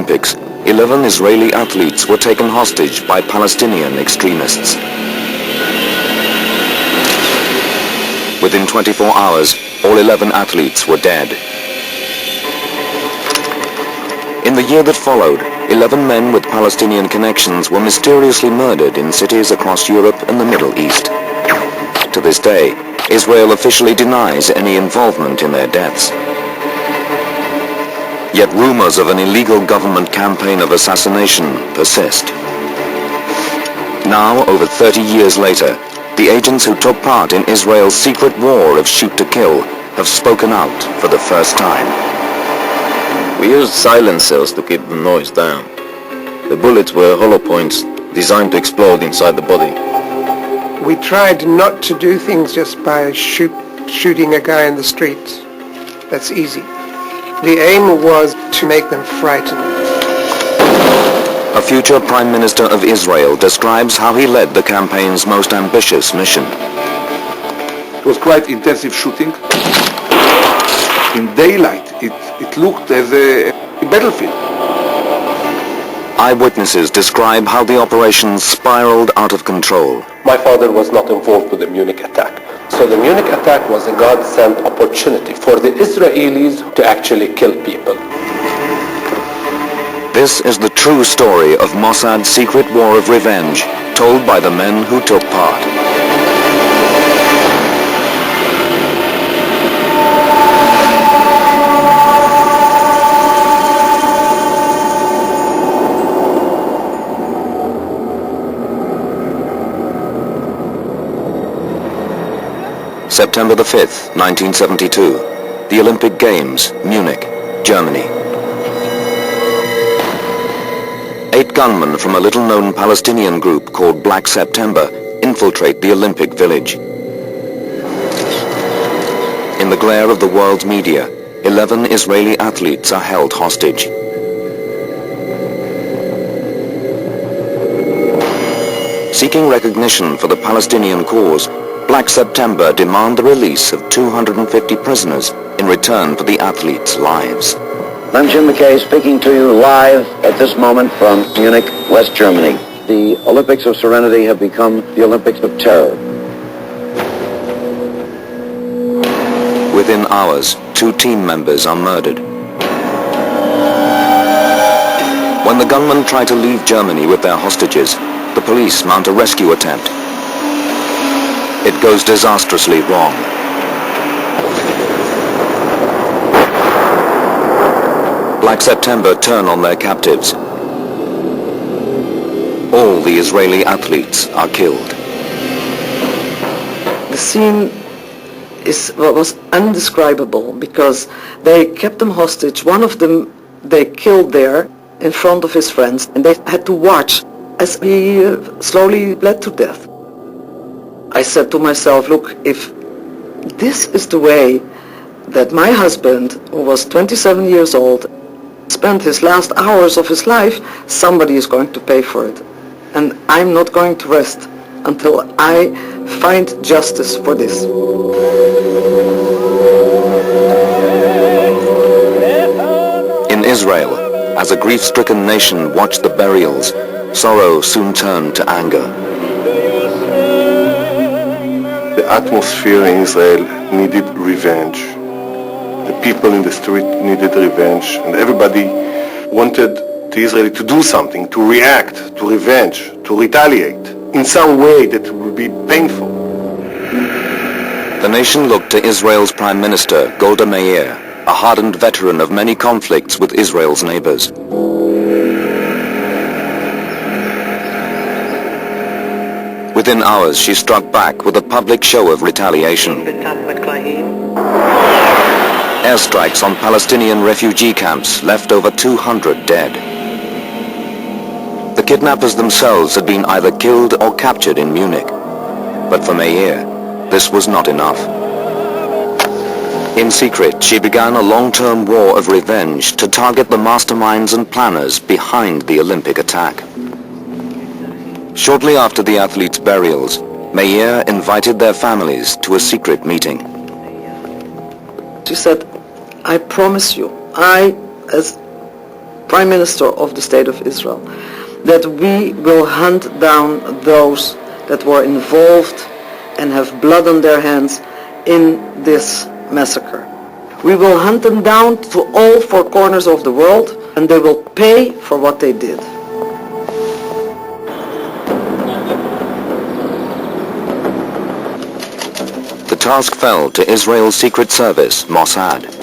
Olympics, 11 Israeli athletes were taken hostage by Palestinian extremists. Within 24 hours, all 11 athletes were dead. In the year that followed, 11 men with Palestinian connections were mysteriously murdered in cities across Europe and the Middle East. To this day, Israel officially denies any involvement in their deaths. Yet rumors of an illegal government campaign of assassination persist. Now, over 30 years later, the agents who took part in Israel's secret war of shoot to kill have spoken out for the first time. We used silencers to keep the noise down. The bullets were hollow points designed to explode inside the body. We tried not to do things just by shooting a guy in the street. That's easy. The aim was to make them frightened. A future Prime Minister of Israel describes how he led the campaign's most ambitious mission. It was quite intensive shooting. In daylight, it looked as a battlefield. Eyewitnesses describe how the operation spiraled out of control. My father was not involved with the Munich attack. So the Munich attack was a God-sent opportunity for the Israelis to actually kill people. This is the true story of Mossad's secret war of revenge, told by the men who took part. September the 5th, 1972, the Olympic Games, Munich, Germany. 8 gunmen from a little-known Palestinian group called Black September infiltrate the Olympic Village. In the glare of the world's media, 11 Israeli athletes are held hostage. Seeking recognition for the Palestinian cause, Black September demand the release of 250 prisoners in return for the athletes' lives. I'm Jim McKay speaking to you live at this moment from Munich, West Germany. The Olympics of Serenity have become the Olympics of Terror. Within hours, 2 team members are murdered. When the gunmen try to leave Germany with their hostages, the police mount a rescue attempt. It goes disastrously wrong. Black September turn on their captives. All the Israeli athletes are killed. The scene was undescribable because they kept them hostage. One of them they killed there in front of his friends, and they had to watch as he slowly bled to death. I said to myself, look, if this is the way that my husband, who was 27 years old, spent his last hours of his life, somebody is going to pay for it. And I'm not going to rest until I find justice for this. In Israel, as a grief-stricken nation watched the burials, sorrow soon turned to anger. The atmosphere in Israel needed revenge. The people in the street needed revenge, and everybody wanted the Israeli to do something, to react, to revenge, to retaliate in some way that would be painful. The nation looked to Israel's Prime Minister, Golda Meir, a hardened veteran of many conflicts with Israel's neighbors. Within hours, she struck back with a public show of retaliation. Airstrikes on Palestinian refugee camps left over 200 dead. The kidnappers themselves had been either killed or captured in Munich. But for Meir, this was not enough. In secret, she began a long-term war of revenge to target the masterminds and planners behind the Olympic attack. Shortly after the athletes' burials, Meir invited their families to a secret meeting. She said, I promise you, I, as Prime Minister of the State of Israel, that we will hunt down those that were involved and have blood on their hands in this massacre. We will hunt them down to all four corners of the world, and they will pay for what they did. The task fell to Israel's Secret Service, Mossad.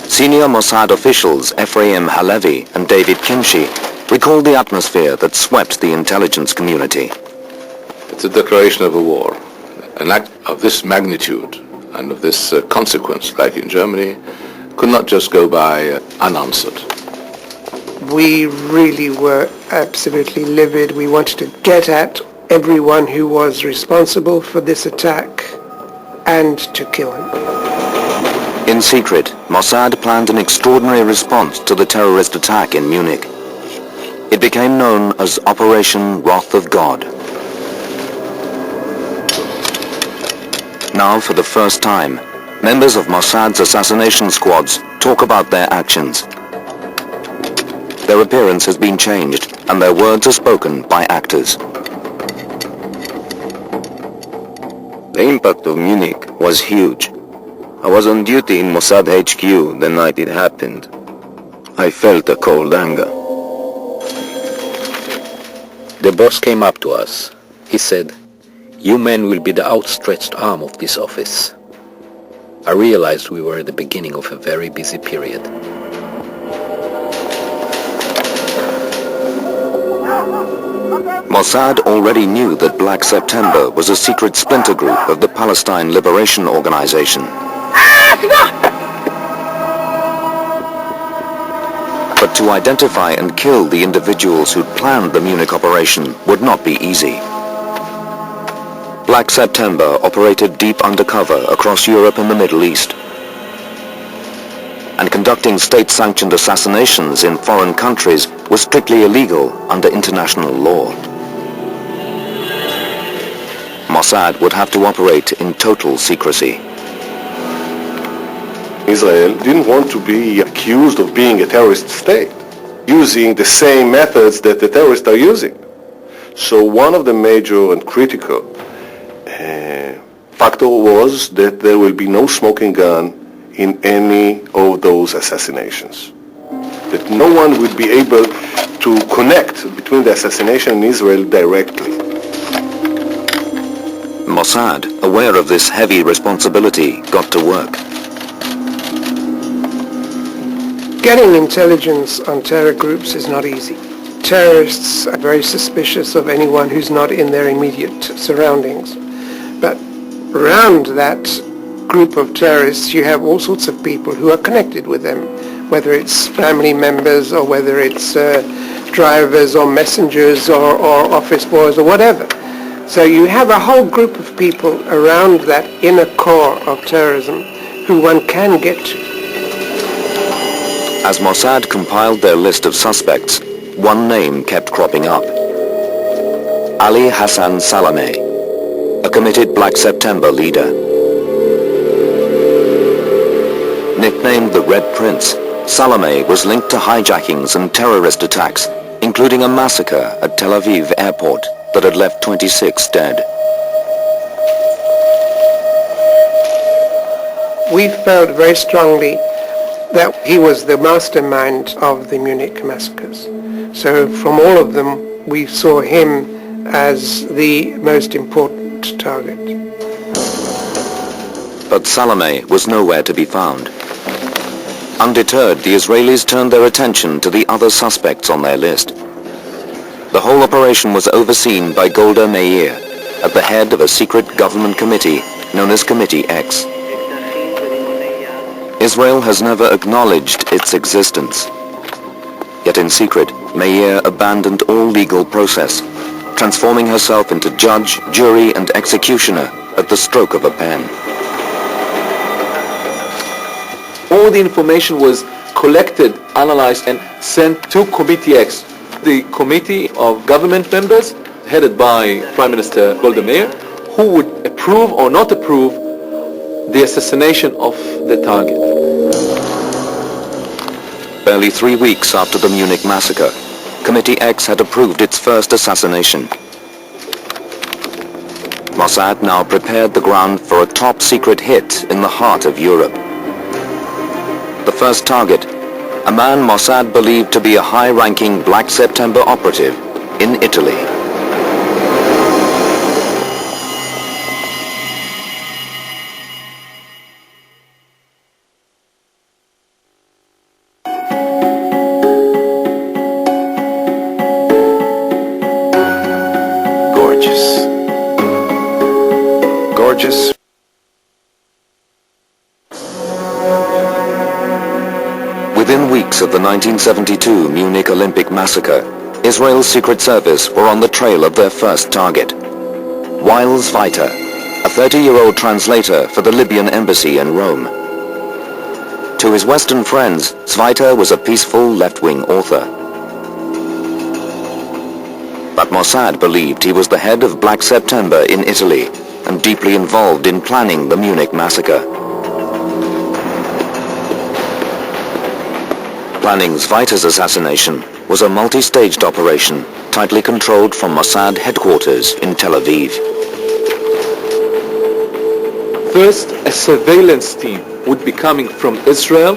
Senior Mossad officials Ephraim Halevi and David Kimchi recalled the atmosphere that swept the intelligence community. It's a declaration of a war. An act of this magnitude and of this consequence, like in Germany, could not just go by unanswered. We really were absolutely livid. We wanted to get at everyone who was responsible for this attack and to kill him. In secret, Mossad planned an extraordinary response to the terrorist attack in Munich. It became known as Operation Wrath of God. Now, for the first time, members of Mossad's assassination squads talk about their actions. Their appearance has been changed, and their words are spoken by actors. The impact of Munich was huge. I was on duty in Mossad HQ the night it happened. I felt a cold anger. The boss came up to us. He said, "You men will be the outstretched arm of this office." I realized we were at the beginning of a very busy period. Mossad already knew that Black September was a secret splinter group of the Palestine Liberation Organization. But to identify and kill the individuals who'd planned the Munich operation would not be easy. Black September operated deep undercover across Europe and the Middle East, and conducting state-sanctioned assassinations in foreign countries was strictly illegal under international law. Mossad would have to operate in total secrecy. Israel didn't want to be accused of being a terrorist state, using the same methods that the terrorists are using. So one of the major and critical factor was that there will be no smoking gun in any of those assassinations. That no one would be able to connect between the assassination and Israel directly. Mossad, aware of this heavy responsibility, got to work. Getting intelligence on terror groups is not easy. Terrorists are very suspicious of anyone who's not in their immediate surroundings. But around that group of terrorists, you have all sorts of people who are connected with them, whether it's family members or whether it's drivers or messengers or office boys or whatever. So you have a whole group of people around that inner core of terrorism who one can get to. As Mossad compiled their list of suspects, one name kept cropping up. Ali Hassan Salameh, a committed Black September leader. Nicknamed the Red Prince, Salameh was linked to hijackings and terrorist attacks, including a massacre at Tel Aviv airport that had left 26 dead. We felt very strongly that he was the mastermind of the Munich massacres. So from all of them, we saw him as the most important target. But Salameh was nowhere to be found. Undeterred, the Israelis turned their attention to the other suspects on their list. The whole operation was overseen by Golda Meir, at the head of a secret government committee known as Committee X. Israel has never acknowledged its existence. Yet in secret, Meir abandoned all legal process, transforming herself into judge, jury, and executioner at the stroke of a pen. All the information was collected, analyzed, and sent to Committee X, the committee of government members headed by Prime Minister Golda Meir, who would approve or not approve the assassination of the target. Barely 3 weeks after the Munich massacre, Committee X had approved its first assassination. Mossad now prepared the ground for a top-secret hit in the heart of Europe. The first target, a man Mossad believed to be a high-ranking Black September operative in Italy. Gorgeous. Within weeks of the 1972 Munich Olympic massacre, Israel's Secret Service were on the trail of their first target. Wael Zweiter, a 30-year-old translator for the Libyan embassy in Rome. To his Western friends, Zweiter was a peaceful left-wing author. But Mossad believed he was the head of Black September in Italy and deeply involved in planning the Munich massacre. Planning Zweiter's assassination was a multi-staged operation tightly controlled from Mossad headquarters in Tel Aviv. First, a surveillance team would be coming from Israel.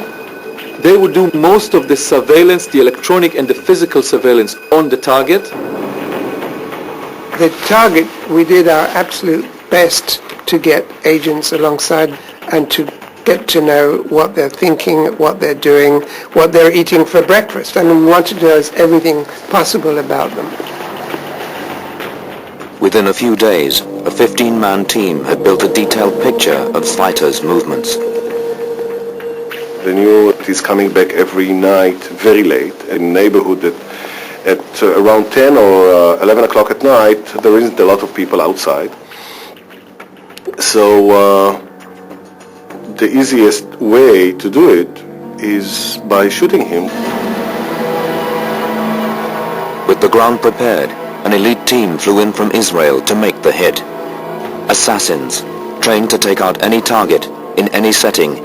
They would do most of the surveillance, the electronic and the physical surveillance on the target. The target, we did our absolute best to get agents alongside and to get to know what they're thinking, what they're doing, what they're eating for breakfast. And we wanted to know everything possible about them. Within a few days, a 15-man team had built a detailed picture of Zweiter's movements. They knew he's coming back every night, very late, in a neighborhood that at around 10 or 11 o'clock at night, there isn't a lot of people outside. So the easiest way to do it is by shooting him. With the ground prepared, an elite team flew in from Israel to make the hit. Assassins, trained to take out any target, in any setting,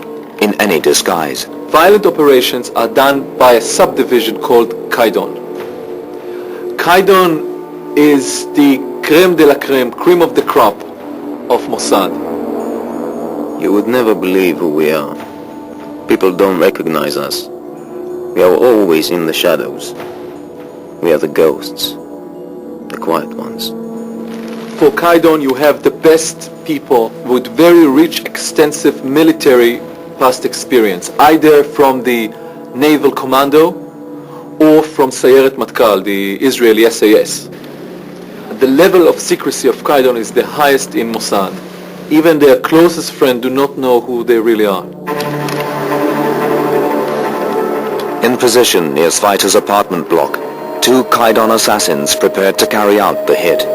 in any disguise. Violent operations are done by a subdivision called Kaidon. Kaidon is the creme de la creme, cream of the crop of Mossad. You would never believe who we are. People don't recognize us. We are always in the shadows. We are the ghosts, the quiet ones. For Kaidon, you have the best people with very rich, extensive military past experience, either from the Naval Commando or from Sayeret Matkal, the Israeli SAS. The level of secrecy of Kaidon is the highest in Mossad. Even their closest friends do not know who they really are. In position near Zweiter's apartment block, 2 Kaidon assassins prepared to carry out the hit.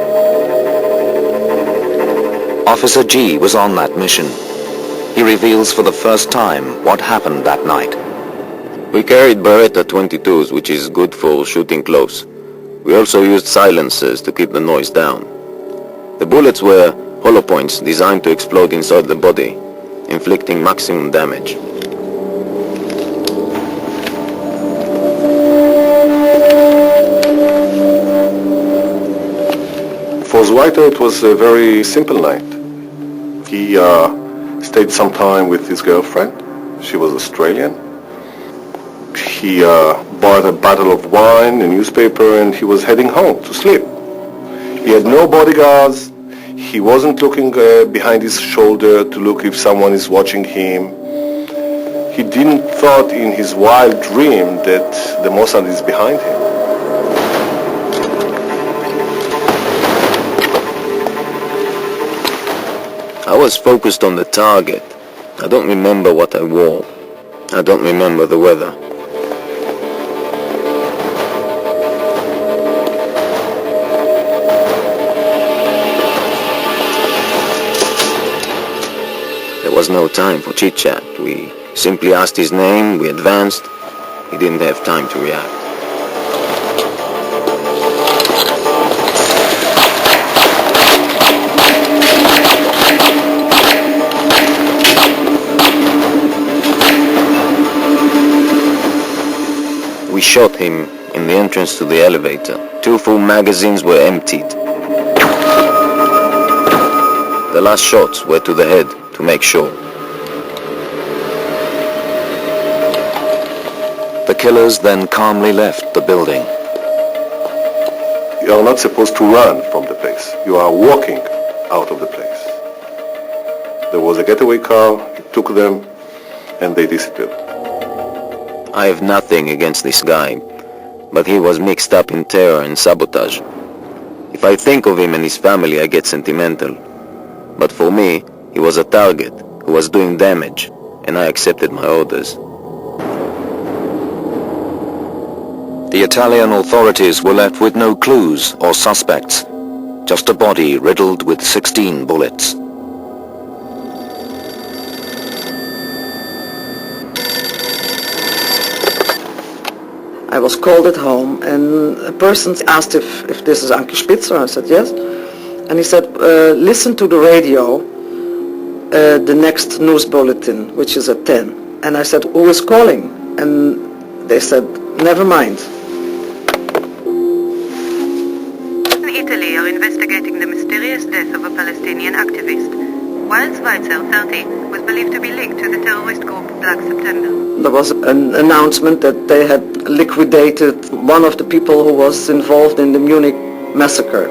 Officer G was on that mission. He reveals for the first time what happened that night. We carried Beretta 22s, which is good for shooting close. We also used silencers to keep the noise down. The bullets were hollow points designed to explode inside the body, inflicting maximum damage. For Zweiter, it was a very simple night. He stayed some time with his girlfriend. She was Australian. He bought a bottle of wine, a newspaper, and he was heading home to sleep. He had no bodyguards. He wasn't looking behind his shoulder to look if someone is watching him. He didn't thought in his wild dream that the Mossad is behind him. I was focused on the target. I don't remember what I wore. I don't remember the weather. There was no time for chit-chat. We simply asked his name, we advanced. He didn't have time to react. We shot him in the entrance to the elevator. 2 full magazines were emptied. The last shots were to the head to make sure. The killers then calmly left the building. You are not supposed to run from the place. You are walking out of the place. There was a getaway car, it took them, and they disappeared. I have nothing against this guy, but he was mixed up in terror and sabotage. If I think of him and his family, I get sentimental. But for me, he was a target who was doing damage, and I accepted my orders. The Italian authorities were left with no clues or suspects, just a body riddled with 16 bullets. I was called at home, and a person asked if this is Anke Spitzer. I said yes. And he said, listen to the radio, the next news bulletin, which is at 10. And I said, who is calling? And they said, never mind. In Italy are investigating the mysterious death of a Palestinian activist, while Schweitzer, 30, was believed to be linked to the terrorist group Black September. There was an announcement that they had liquidated one of the people who was involved in the Munich massacre.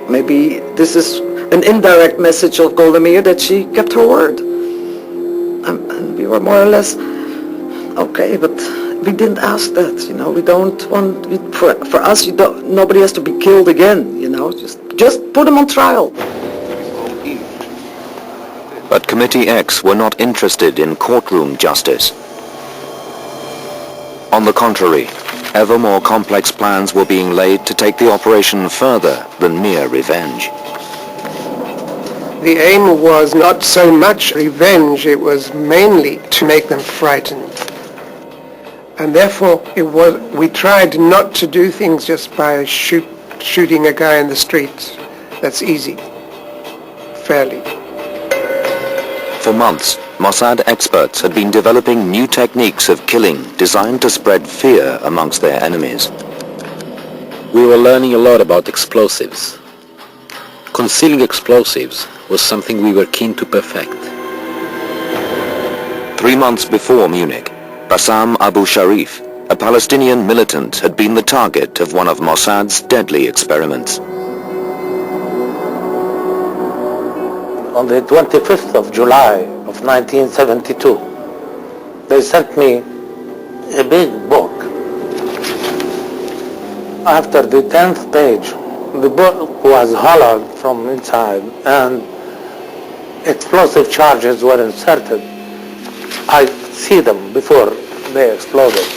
Maybe this is an indirect message of Golda Meir that she kept her word. And we were more or less, okay, but we didn't ask that, you know. We don't want, for us, nobody has to be killed again, you know. Just put them on trial. But Committee X were not interested in courtroom justice. On the contrary, ever more complex plans were being laid to take the operation further than mere revenge. The aim was not so much revenge, it was mainly to make them frightened. And therefore, we tried not to do things just by shooting a guy in the street. That's easy, fairly. For months, Mossad experts had been developing new techniques of killing designed to spread fear amongst their enemies. We were learning a lot about explosives. Concealing explosives was something we were keen to perfect. 3 months before Munich, Bassam Abu Sharif, a Palestinian militant, had been the target of one of Mossad's deadly experiments. On the 25th of July of 1972, they sent me a big book. After the 10th page, the book was hollowed from inside and explosive charges were inserted. I see them before they exploded.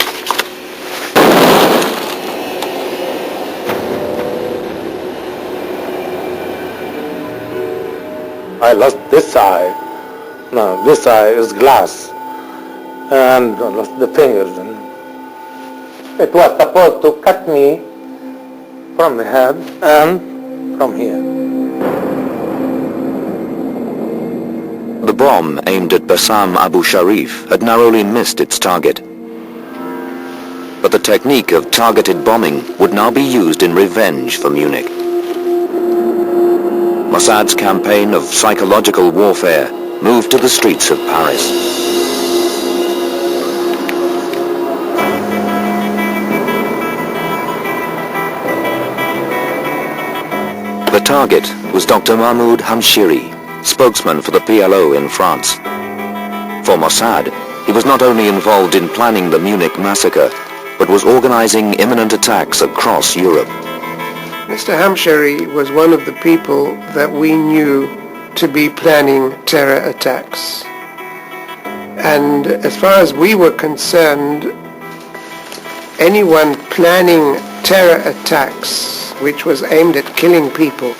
I lost this eye. No, this eye is glass. And I lost the fingers. And it was supposed to cut me from the head and from here. The bomb aimed at Bassam Abu Sharif had narrowly missed its target. But the technique of targeted bombing would now be used in revenge for Munich. Mossad's campaign of psychological warfare moved to the streets of Paris. The target was Dr. Mahmoud Hamshiri, spokesman for the PLO in France. For Mossad, he was not only involved in planning the Munich massacre, but was organizing imminent attacks across Europe. Mr. Hamshari was one of the people that we knew to be planning terror attacks. And as far as we were concerned, anyone planning terror attacks which was aimed at killing people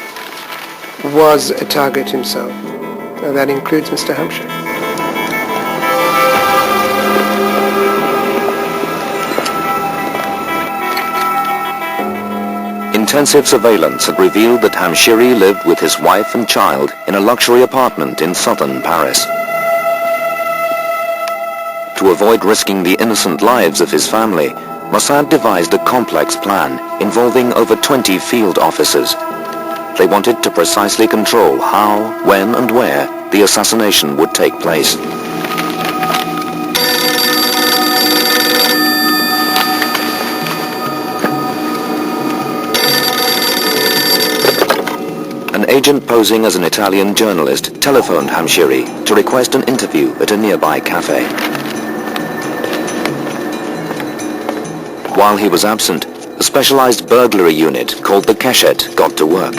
was a target himself. And that includes Mr. Hamshari. Intensive surveillance had revealed that Hamshiri lived with his wife and child in a luxury apartment in southern Paris. To avoid risking the innocent lives of his family, Mossad devised a complex plan involving over 20 field officers. They wanted to precisely control how, when and where the assassination would take place. An agent posing as an Italian journalist telephoned Hamshiri to request an interview at a nearby cafe. While he was absent, a specialized burglary unit called the Keshet got to work.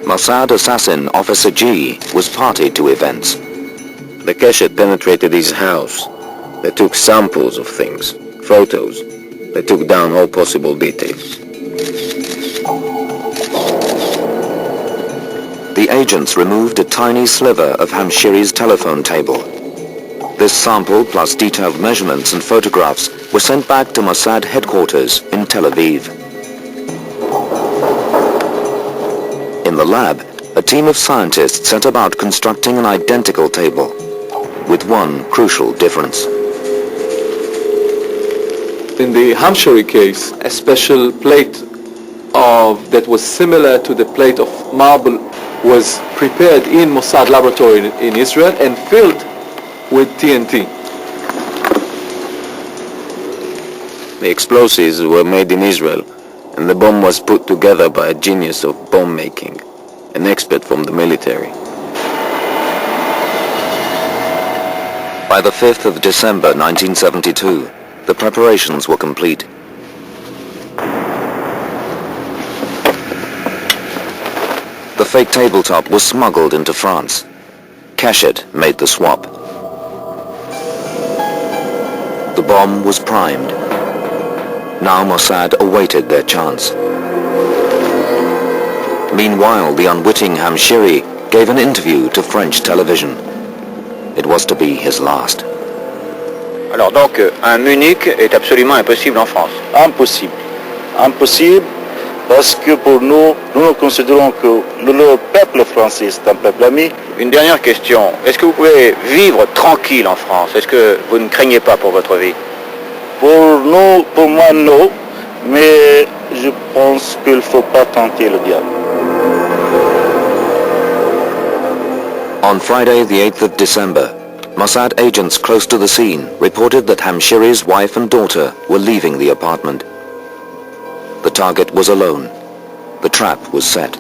Mossad assassin Officer G was party to events. The Keshet penetrated his house. They took samples of things, photos. They took down all possible details. The agents removed a tiny sliver of Hamshiri's telephone table. This sample, plus detailed measurements and photographs, were sent back to Mossad headquarters in Tel Aviv. In the lab, a team of scientists set about constructing an identical table, with one crucial difference. In the Hamshiri case, a special plate that was similar to the plate of marble was prepared in Mossad laboratory in Israel and filled with TNT. The explosives were made in Israel, and the bomb was put together by a genius of bomb making, an expert from the military. By the 5th of December 1972, the preparations were complete. The fake tabletop was smuggled into France. Keshet made the swap. The bomb was primed. Now Mossad awaited their chance. Meanwhile, the unwitting Hamshiri gave an interview to French television. It was to be his last. Alors donc, un Munich est absolument impossible en France. Impossible. Impossible parce que pour nous, nous considérons que le peuple français est un peuple ami. Une dernière question. Est-ce que vous pouvez vivre tranquille en France? Est-ce que vous ne craignez pas pour votre vie? Pour nous, pour moi, non. Mais je pense qu'il ne faut pas tenter le diable. On Friday, the 8th of December, Mossad agents close to the scene reported that Hamshiri's wife and daughter were leaving the apartment. The target was alone. The trap was set.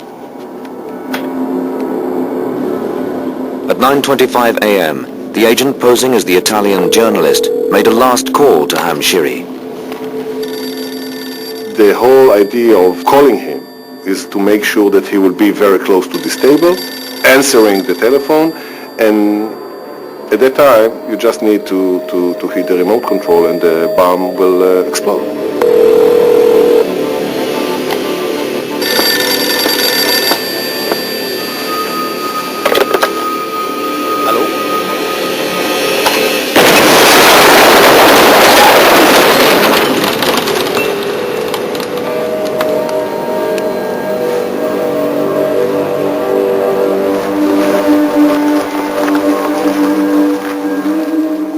At 9:25 a.m., the agent posing as the Italian journalist made a last call to Hamshiri. The whole idea of calling him is to make sure that he will be very close to this table, answering the telephone, and at that time you just need to hit the remote control and the bomb will explode.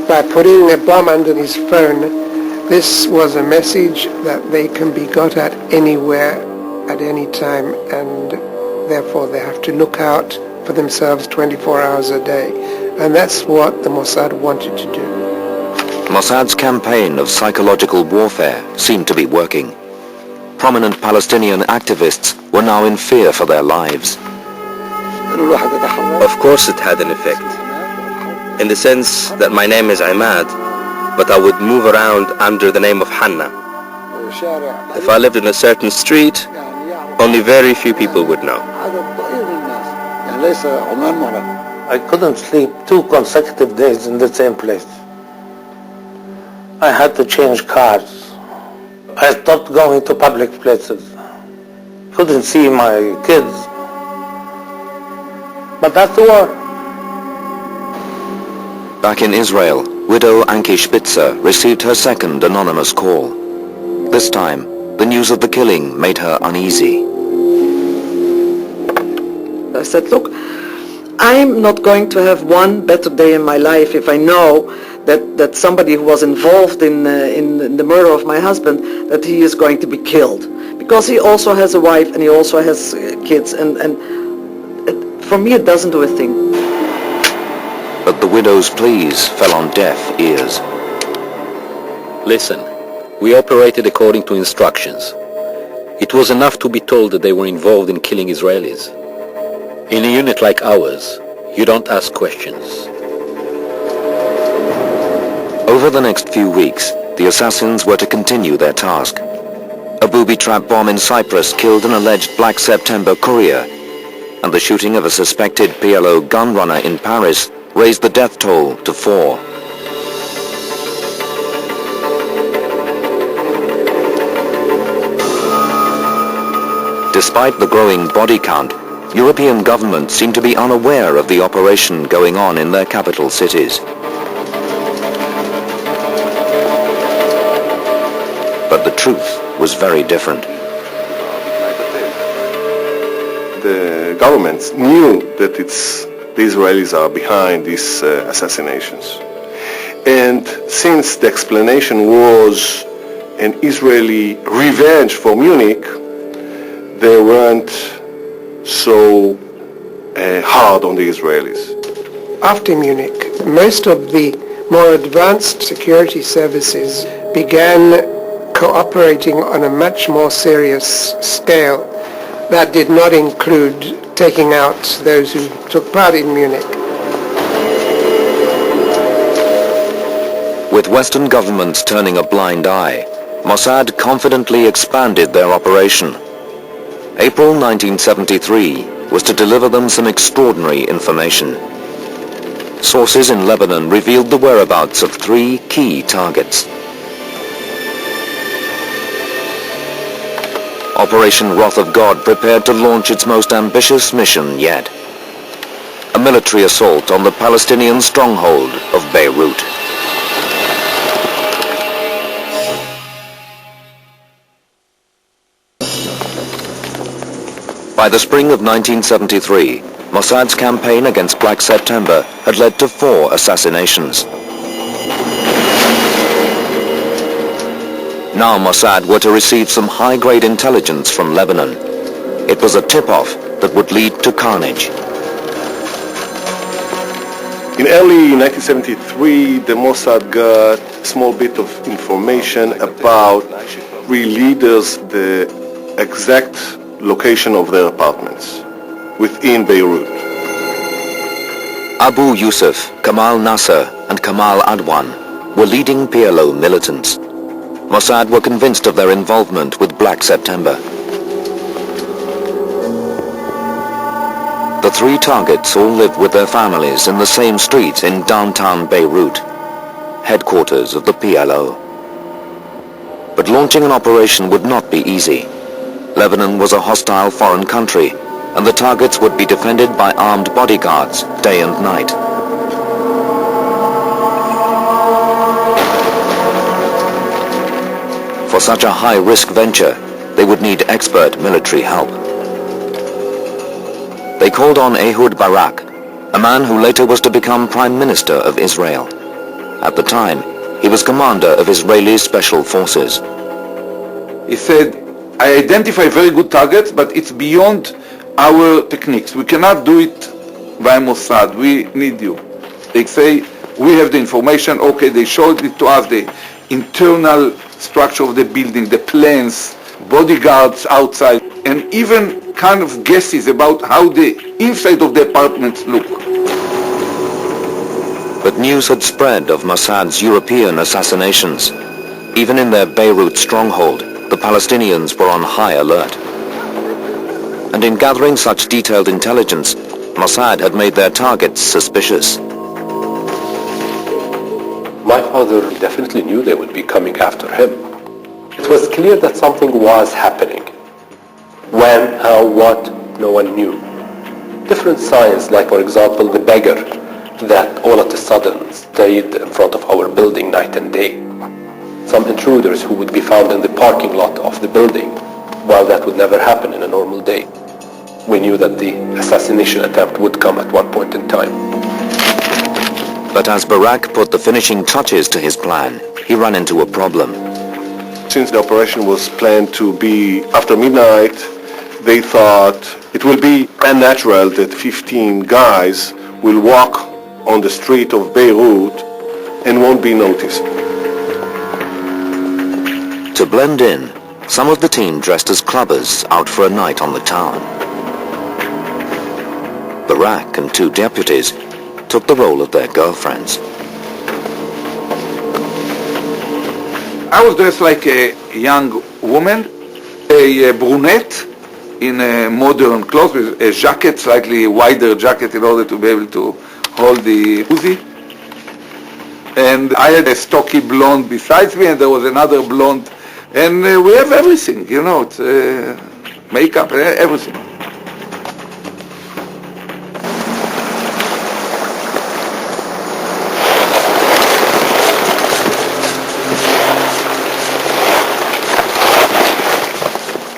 By putting a bomb under his phone, this was a message that they can be got at anywhere, at any time, and therefore they have to look out for themselves 24 hours a day. And that's what the Mossad wanted to do. Mossad's campaign of psychological warfare seemed to be working. Prominent Palestinian activists were now in fear for their lives. Of course it had an effect, in the sense that my name is Imad, but I would move around under the name of Hanna. If I lived in a certain street, only very few people would know. I couldn't sleep 2 consecutive days in the same place. I had to change cars. I stopped going to public places. Couldn't see my kids. But that's the war. Back in Israel, widow Anki Spitzer received her second anonymous call. This time, the news of the killing made her uneasy. I said, look, I'm not going to have one better day in my life if I know that somebody who was involved in the murder of my husband, that he is going to be killed. Because he also has a wife and he also has kids, and for me it doesn't do a thing. But the widow's pleas fell on deaf ears. Listen, we operated according to instructions. It was enough to be told that they were involved in killing Israelis. In a unit like ours, you don't ask questions. Over the next few weeks, the assassins were to continue their task. A booby-trap bomb in Cyprus killed an alleged Black September courier, and the shooting of a suspected PLO gun runner in Paris raised the death toll to 4. Despite the growing body count, European governments seem to be unaware of the operation going on in their capital cities. But the truth was very different. The governments knew that the Israelis are behind these assassinations. And since the explanation was an Israeli revenge for Munich, they weren't so hard on the Israelis. After Munich, most of the more advanced security services began cooperating on a much more serious scale. That did not include taking out those who took part in Munich. With Western governments turning a blind eye, Mossad confidently expanded their operation. April 1973 was to deliver them some extraordinary information. Sources in Lebanon revealed the whereabouts of 3 key targets. Operation Wrath of God prepared to launch its most ambitious mission yet. A military assault on the Palestinian stronghold of Beirut. By the spring of 1973, Mossad's campaign against Black September had led to 4 assassinations. Now Mossad were to receive some high-grade intelligence from Lebanon. It was a tip-off that would lead to carnage. In early 1973, the Mossad got a small bit of information about 3 leaders, the exact location of their apartments within Beirut. Abu Yusuf, Kamal Nasser and Kamal Adwan were leading PLO militants. Mossad were convinced of their involvement with Black September. The 3 targets all lived with their families in the same street in downtown Beirut, headquarters of the PLO. But launching an operation would not be easy. Lebanon was a hostile foreign country, and the targets would be defended by armed bodyguards day and night. For such a high-risk venture, they would need expert military help. They called on Ehud Barak, a man who later was to become Prime Minister of Israel. At the time, he was commander of Israeli Special Forces. He said, I identify very good targets, but it's beyond our techniques. We cannot do it by Mossad. We need you. They say, we have the information. Okay, they showed it to us, the internal structure of the building, the plans, bodyguards outside, and even kind of guesses about how the inside of the apartments look. But news had spread of Mossad's European assassinations. Even in their Beirut stronghold, the Palestinians were on high alert. And in gathering such detailed intelligence, Mossad had made their targets suspicious. My father definitely knew they would be coming after him. It was clear that something was happening. When, how, what, no one knew. Different signs, like for example the beggar that all of a sudden stayed in front of our building night and day. Some intruders who would be found in the parking lot of the building, while that would never happen in a normal day. We knew that the assassination attempt would come at one point in time. But as Barak put the finishing touches to his plan, he ran into a problem. Since the operation was planned to be after midnight, they thought it will be unnatural that 15 guys will walk on the street of Beirut and won't be noticed. To blend in, some of the team dressed as clubbers out for a night on the town. Barak and two deputies took the role of their girlfriends. I was dressed like a young woman, a brunette in a modern clothes with a jacket, slightly wider jacket in order to be able to hold the Uzi. And I had a stocky blonde besides me, and there was another blonde. And we have everything, you know, it's, makeup, everything.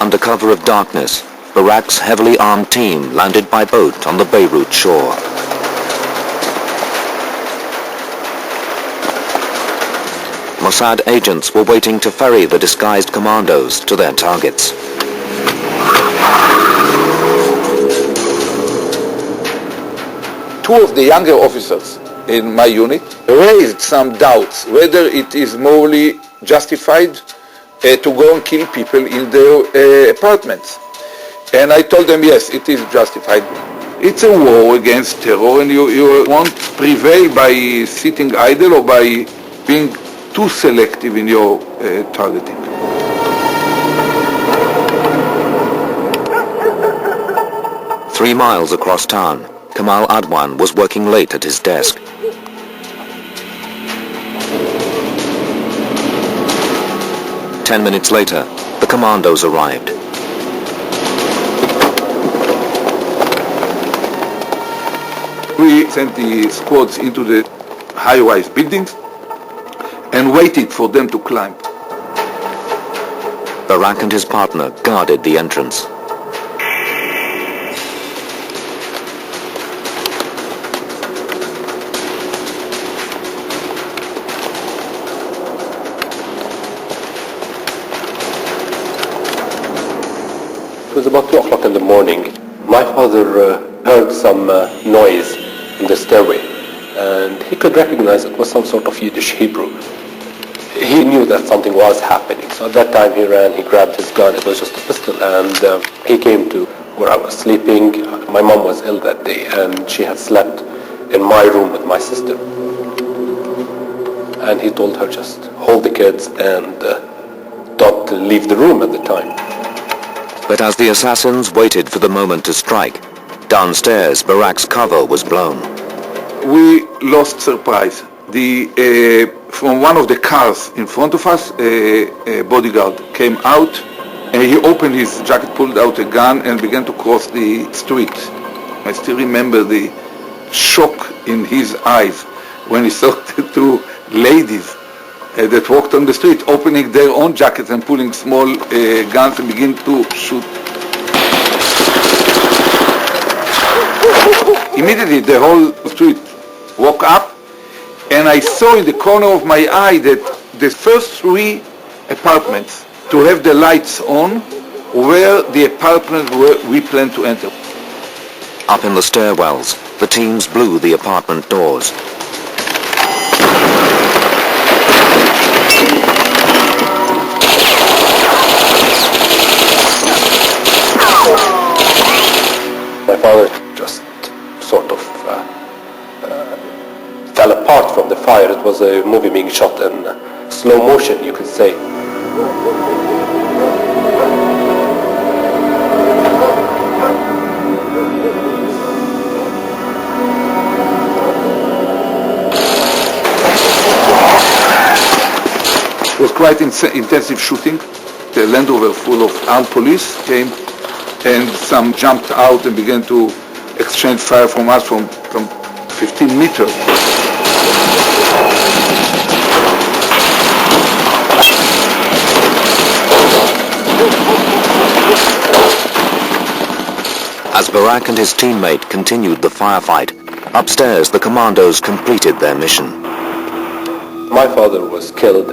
Under cover of darkness, Barak's heavily armed team landed by boat on the Beirut shore. Mossad agents were waiting to ferry the disguised commandos to their targets. Two of the younger officers in my unit raised some doubts whether it is morally justified to go and kill people in their apartments. And I told them, yes, it is justified. It's a war against terror, and you won't prevail by sitting idle or by being too selective in your targeting. "3 miles across town, Kamal Adwan was working late at his desk. "10 minutes later, the commandos arrived. We sent the squads into the high-rise buildings and waited for them to climb. Barak and his partner guarded the entrance. It was about 2 o'clock in the morning. My father heard some noise in the stairway, and he could recognize it was some sort of Yiddish Hebrew. He knew that something was happening, so at that time he ran, he grabbed his gun, it was just a pistol, and he came to where I was sleeping. My mom was ill that day, and she had slept in my room with my sister. And he told her just hold the kids and don't leave the room at the time. But as the assassins waited for the moment to strike, downstairs Barak's cover was blown. We lost surprise. From one of the cars in front of us, a bodyguard came out, and he opened his jacket, pulled out a gun, and began to cross the street. I still remember the shock in his eyes when he saw the two ladies that walked on the street, opening their own jackets and pulling small guns and begin to shoot. Immediately the whole street woke up, and I saw in the corner of my eye that the first 3 apartments to have the lights on were the apartments where we planned to enter. Up in the stairwells, the teams blew the apartment doors. My father just sort of fell apart from the fire. It was a movie being shot in slow motion, you could say. It was quite intensive shooting. The Land Rover full of armed police came, and some jumped out and began to exchange fire from us from 15 meters. As Barak and his teammate continued the firefight, upstairs the commandos completed their mission. My father was killed.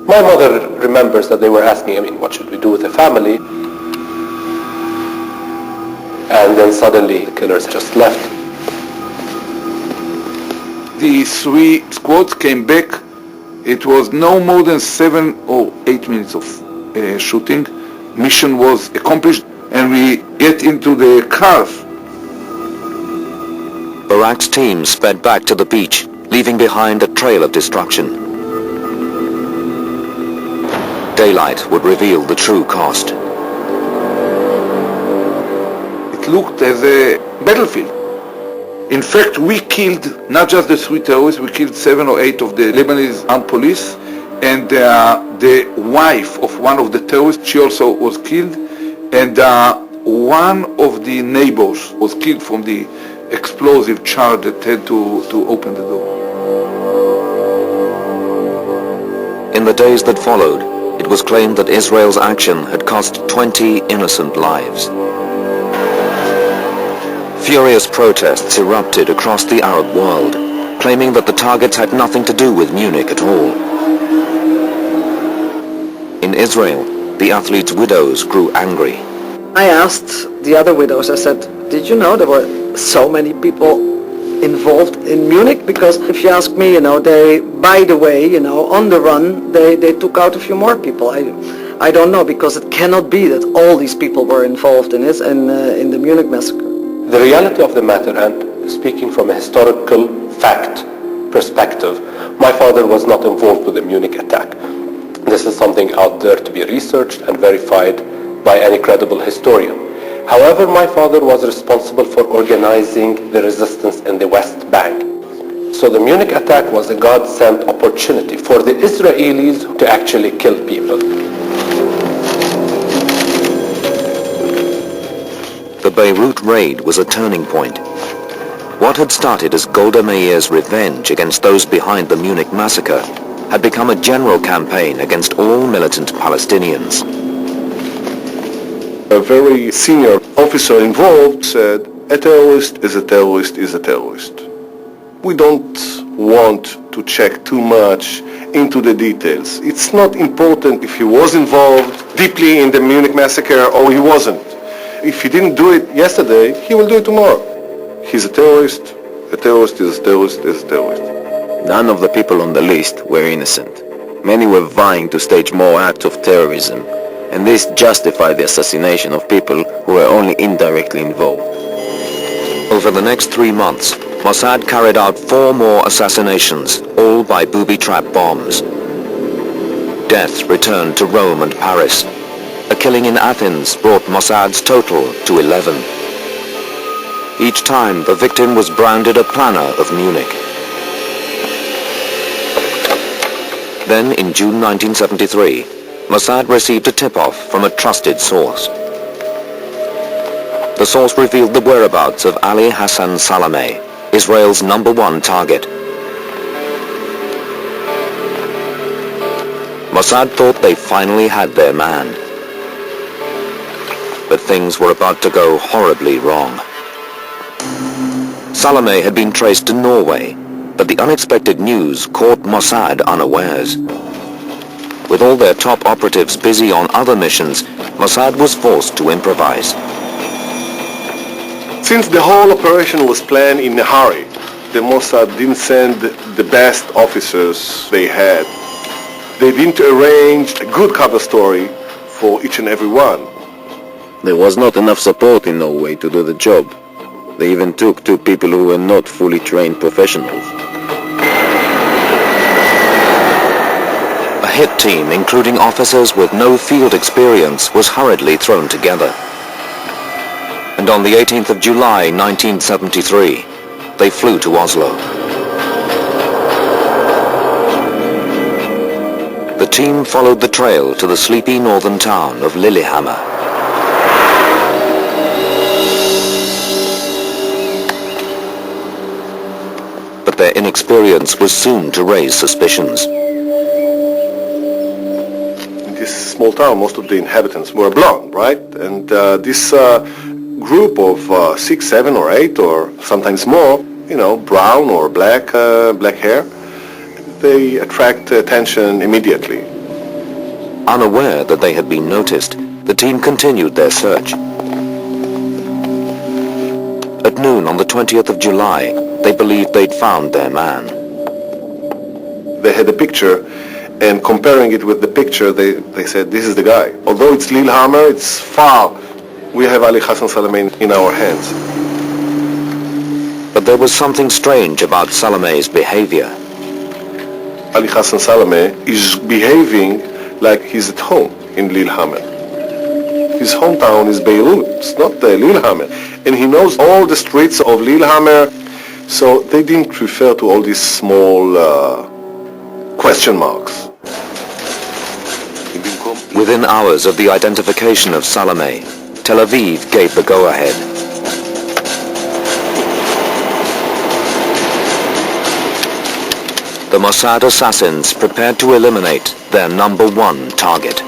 My mother remembers that they were asking, what should we do with the family? And then suddenly the killers just left. The 3 squads came back. It was no more than 7 or 8 minutes of shooting. Mission was accomplished and we get into the cars. Barak's team sped back to the beach, leaving behind a trail of destruction. Daylight would reveal the true cost. It looked as a battlefield. In fact, we killed not just the 3 terrorists, we killed 7 or 8 of the Lebanese armed police, and the wife of one of the terrorists, she also was killed, and one of the neighbors was killed from the explosive charge that had to open the door. In the days that followed, it was claimed that Israel's action had cost 20 innocent lives. Furious protests erupted across the Arab world, claiming that the targets had nothing to do with Munich at all. In Israel, the athletes' widows grew angry. I asked the other widows, I said, did you know there were so many people involved in Munich? Because if you ask me, they, by the way, on the run, they took out a few more people. I don't know, because it cannot be that all these people were involved in the Munich massacre. The reality of the matter, and speaking from a historical fact perspective, my father was not involved with the Munich attack. This is something out there to be researched and verified by any credible historian. However, my father was responsible for organizing the resistance in the West Bank. So the Munich attack was a God-sent opportunity for the Israelis to actually kill people. The Beirut raid was a turning point. What had started as Golda Meir's revenge against those behind the Munich massacre had become a general campaign against all militant Palestinians. A very senior officer involved said, a terrorist is a terrorist is a terrorist. We don't want to check too much into the details. It's not important if he was involved deeply in the Munich massacre or he wasn't. If he didn't do it yesterday, he will do it tomorrow. He's a terrorist. A terrorist is a terrorist is a terrorist. None of the people on the list were innocent. Many were vying to stage more acts of terrorism, and this justified the assassination of people who were only indirectly involved. Over the next 3 months, Mossad carried out 4 more assassinations, all by booby-trap bombs. Death returned to Rome and Paris. A killing in Athens brought Mossad's total to 11. Each time, the victim was branded a planner of Munich. Then, in June 1973, Mossad received a tip-off from a trusted source. The source revealed the whereabouts of Ali Hassan Salameh, Israel's #1 target. Mossad thought they finally had their man. But things were about to go horribly wrong. Salameh had been traced to Norway, but the unexpected news caught Mossad unawares. With all their top operatives busy on other missions, Mossad was forced to improvise. Since the whole operation was planned in a hurry, the Mossad didn't send the best officers they had. They didn't arrange a good cover story for each and every one. There was not enough support in Norway to do the job. They even took 2 people who were not fully trained professionals. A hit team, including officers with no field experience, was hurriedly thrown together. And on the 18th of July, 1973, they flew to Oslo. The team followed the trail to the sleepy northern town of Lillehammer. But their inexperience was soon to raise suspicions. In this small town, most of the inhabitants were blonde, right? And this group of 6, 7 or 8 or sometimes more, brown or black hair, they attract attention immediately. Unaware that they had been noticed, the team continued their search. At noon on the 20th of July, they believed they'd found their man. They had a picture, and comparing it with the picture, they said, this is the guy. Although it's Lillehammer, it's far. We have Ali Hassan Salameh in our hands. But there was something strange about Salameh's behavior. Ali Hassan Salameh is behaving like he's at home in Lillehammer. His hometown is Beirut, it's not Lillehammer. And he knows all the streets of Lillehammer, so they didn't refer to all these small question marks. Within hours of the identification of Salameh, Tel Aviv gave the go-ahead. The Mossad assassins prepared to eliminate their number one target.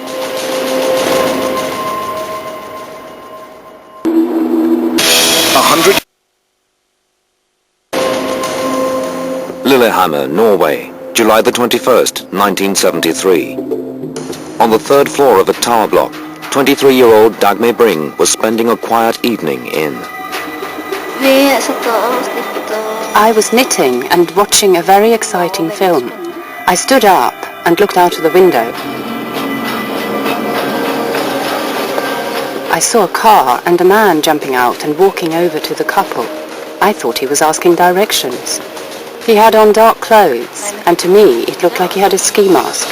Lillehammer, Norway, July the 21st, 1973. On the third floor of a tower block, 23-year-old Dagmar Bring was spending a quiet evening in. I was knitting and watching a very exciting film. I stood up and looked out of the window. I saw a car and a man jumping out and walking over to the couple. I thought he was asking directions. He had on dark clothes, and to me it looked like he had a ski mask.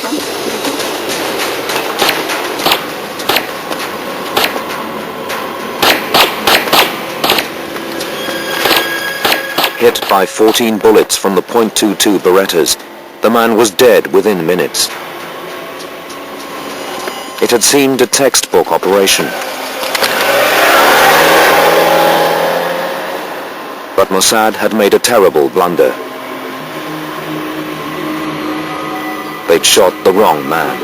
Hit by 14 bullets from the .22 Berettas, the man was dead within minutes. It had seemed a textbook operation. But Mossad had made a terrible blunder. They'd shot the wrong man.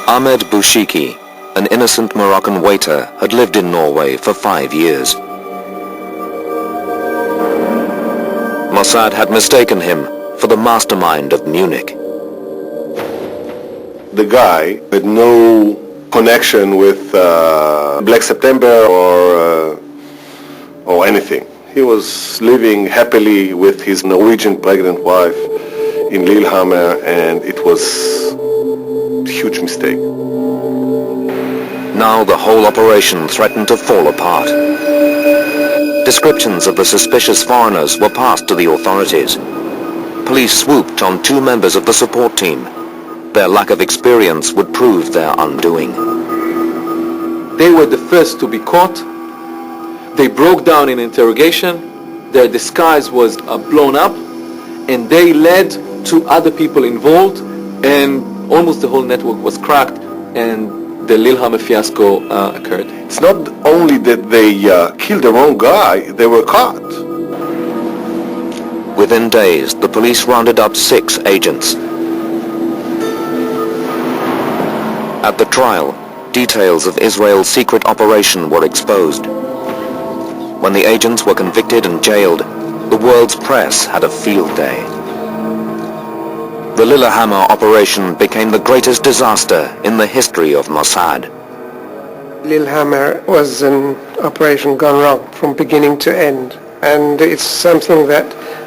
Ahmed Bouchiki, an innocent Moroccan waiter, had lived in Norway for 5 years. Mossad had mistaken him for the mastermind of Munich. The guy had no connection with Black September or anything. He was living happily with his Norwegian pregnant wife in Lillehammer, and it was a huge mistake. Now the whole operation threatened to fall apart. Descriptions of the suspicious foreigners were passed to the authorities. Police swooped on 2 members of the support team. Their lack of experience would prove their undoing. They were the first to be caught. They broke down in interrogation. Their disguise was blown up, and they led to other people involved, and almost the whole network was cracked, and the Lillehammer fiasco occurred. It's not only that they killed the wrong guy, they were caught. Within days, the police rounded up 6 agents. At the trial, details of Israel's secret operation were exposed. When the agents were convicted and jailed, the world's press had a field day. The Lillehammer operation became the greatest disaster in the history of Mossad. Lillehammer was an operation gone wrong from beginning to end, and it's something that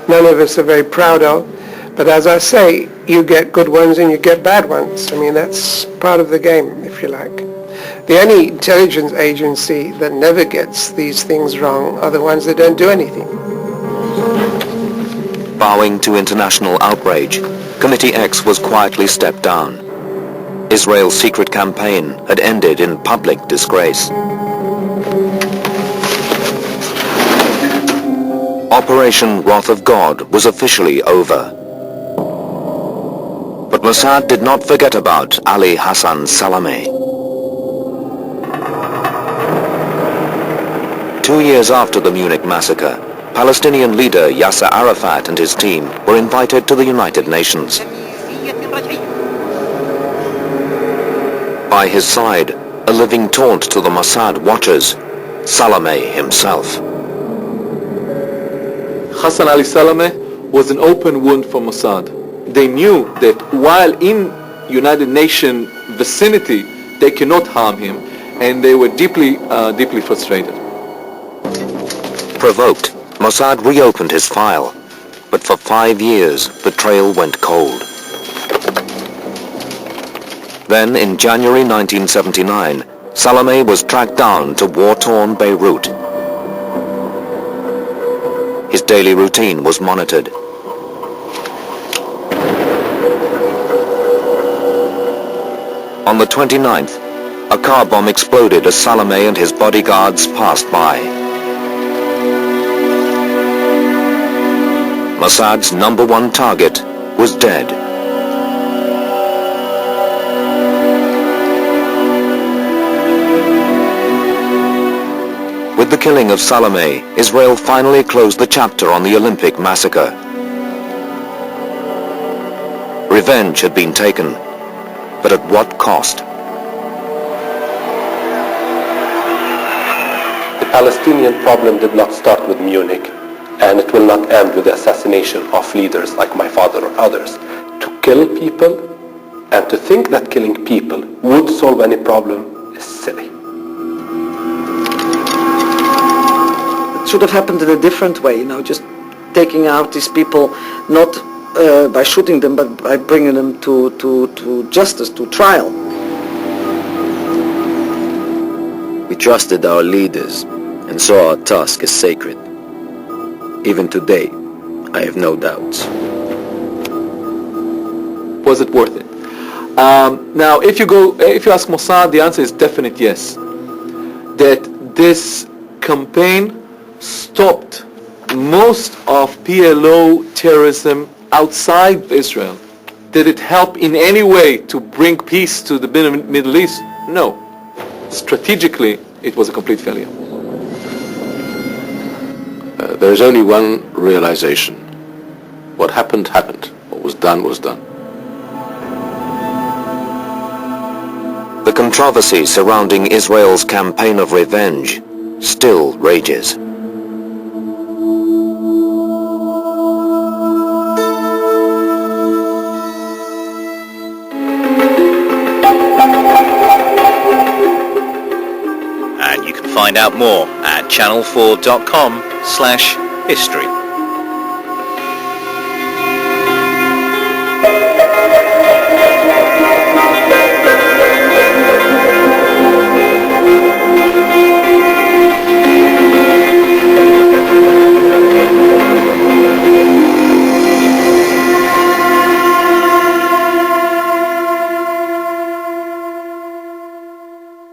none of us are very proud of. But as I say, you get good ones and you get bad ones. I mean, that's part of the game, if you like. The only intelligence agency that never gets these things wrong are the ones that don't do anything. Bowing to international outrage, Committee X was quietly stepped down. Israel's secret campaign had ended in public disgrace. Operation Wrath of God was officially over. But Mossad did not forget about Ali Hassan Salameh. 2 years after the Munich massacre, Palestinian leader Yasser Arafat and his team were invited to the United Nations. By his side, a living taunt to the Mossad watchers, Salameh himself. Hassan Ali Salameh was an open wound for Mossad. They knew that while in United Nations vicinity, they cannot harm him, and they were deeply frustrated. Provoked, Mossad reopened his file, but for 5 years the trail went cold. Then in January 1979, Salameh was tracked down to war-torn Beirut. His daily routine was monitored. On the 29th, a car bomb exploded as Salameh and his bodyguards passed by. Mossad's #1 target was dead. With the killing of Salameh, Israel finally closed the chapter on the Olympic massacre. Revenge had been taken, but at what cost? The Palestinian problem did not start with Munich, and it will not end with the assassination of leaders like my father or others. To kill people and to think that killing people would solve any problem is silly. It should have happened in a different way, just taking out these people, not by shooting them, but by bringing them to justice, to trial. We trusted our leaders and saw our task as sacred. Even today, I have no doubts. Was it worth it? Now, if you ask Mossad, the answer is definite yes. That this campaign stopped most of PLO terrorism outside Israel. Did it help in any way to bring peace to the Middle East? No. Strategically, it was a complete failure. There is only one realization. What happened, happened. What was done, was done. The controversy surrounding Israel's campaign of revenge still rages. And you can find out more at channel4.com/history.